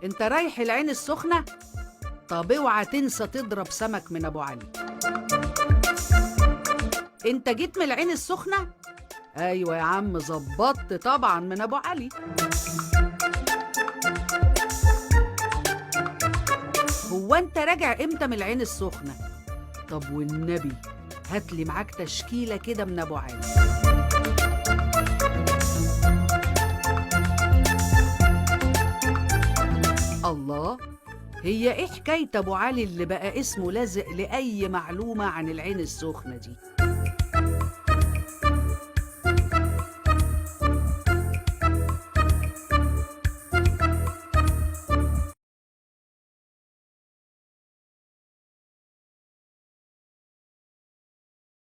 انت رايح العين السخنة؟ طب اوعى تنسى تضرب سمك من ابو علي. انت جيت من العين السخنة؟ ايوه يا عم، ظبطت طبعا من ابو علي. هو انت راجع امتى من العين السخنة؟ طب والنبي هاتلي معاك تشكيلة كده من ابو علي. الله، هي ايه حكاية ابو علي اللي بقى اسمه لازق لأي معلومة عن العين السخنة دي؟